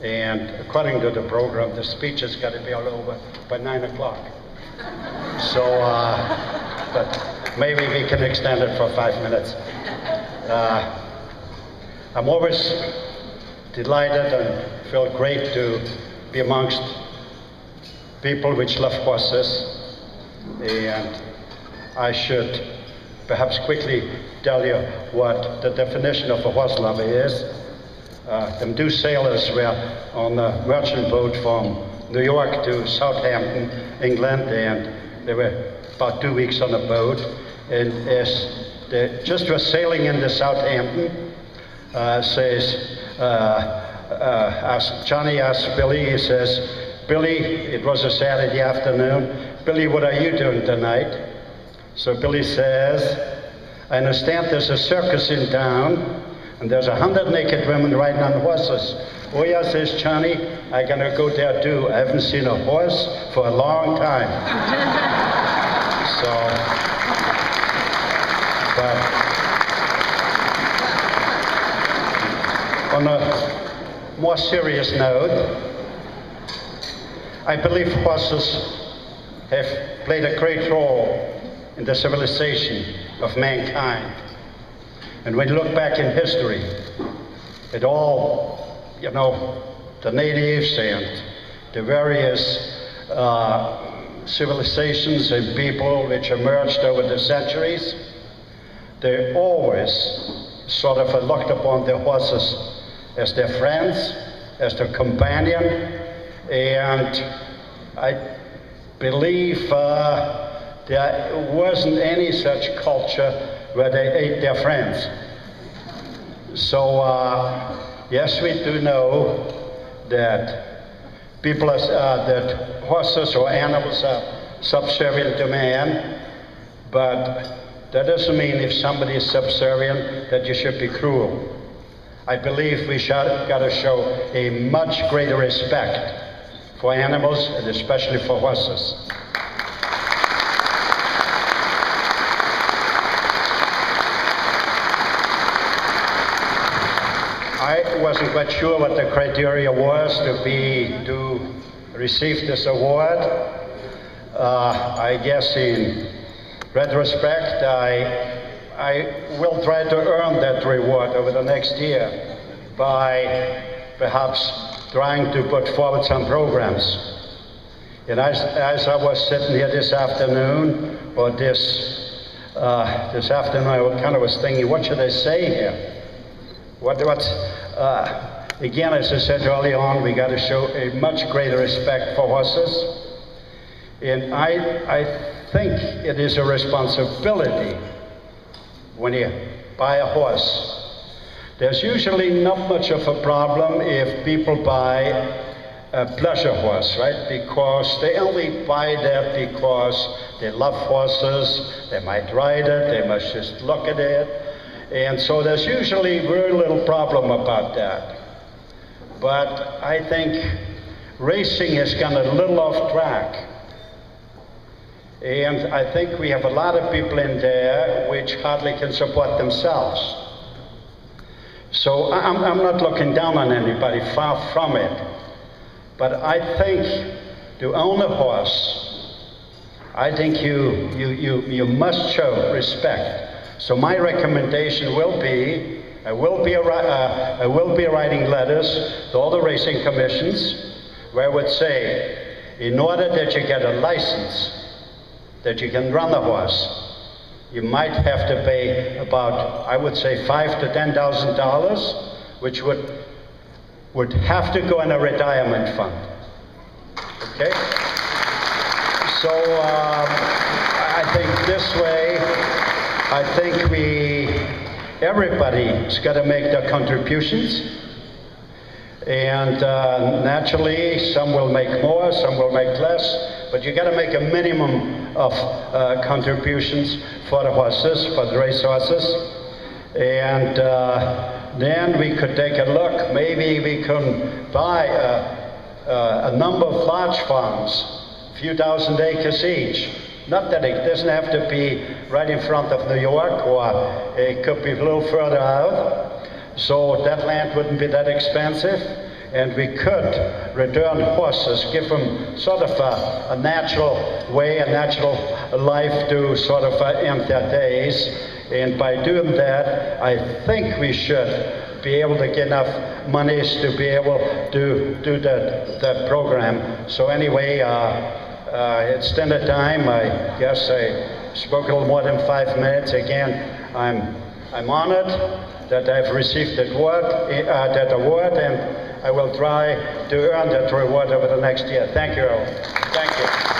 And according to the program, the speech has got to be all over by 9 o'clock. So, but maybe we can extend it for 5 minutes. I'm always delighted and feel great to be amongst people which love horses. And I should perhaps quickly tell you what the definition of a horse lover is. Them two sailors were on a merchant boat from New York to Southampton, England, and they were about 2 weeks on the boat. And as they just were sailing into Southampton, Johnny asked Billy, he says, "Billy," it was a Saturday afternoon, "Billy, what are you doing tonight?" So Billy says, "I understand there's a circus in town, and there's 100 naked women riding on horses." "Oh yeah," says Johnny, "I'm gonna go there too. I haven't seen a horse for a long time." So, but on a more serious note, I believe horses have played a great role in the civilization of mankind. And when you look back in history, at all, you know, the natives and the various civilizations and people which emerged over the centuries, they always sort of looked upon their horses as their friends, as their companion, and I believe there wasn't any such culture where they ate their friends. So, yes, we do know that people that horses or animals are subservient to man, but that doesn't mean if somebody is subservient that you should be cruel. I believe we got to show a much greater respect for animals, and especially for horses. I wasn't quite sure what the criteria was to receive this award. I guess in retrospect, I will try to earn that reward over the next year by perhaps trying to put forward some programs. And as I was sitting here this afternoon, or this afternoon, I kind of was thinking, what should I say here? Again, as I said early on, we got to show a much greater respect for horses. And I think it is a responsibility when you buy a horse. There's usually not much of a problem if people buy a pleasure horse, right? Because they only buy that because they love horses, they might ride it, they must just look at it. And so there's usually very little problem about that. But I think racing has gone a little off track. And I think we have a lot of people in there which hardly can support themselves. So I'm not looking down on anybody, far from it. But I think to own a horse, I think you must show respect. So my recommendation will be, I will be writing letters to all the racing commissions where I would say, in order that you get a license, that you can run a horse, you might have to pay about, I would say, $5,000 to $10,000, which would have to go in a retirement fund. Okay? So I think this way, I think everybody's got to make their contributions. And naturally, some will make more, some will make less, but you got to make a minimum of contributions for the horses, for the race horses. And then we could take a look. Maybe we can buy a number of large farms, a few thousand acres each. Not that it doesn't have to be right in front of New York, or it could be a little further out. So that land wouldn't be that expensive. and we could return horses, give them sort of a natural way, a natural life to sort of end their days. And by doing that, I think we should be able to get enough monies to be able to do that program. So anyway, it's dinner time. I guess I spoke a little more than 5 minutes. Again, I'm honored that I've received that award, and I will try to earn that reward over the next year. Thank you, Earle. Thank you.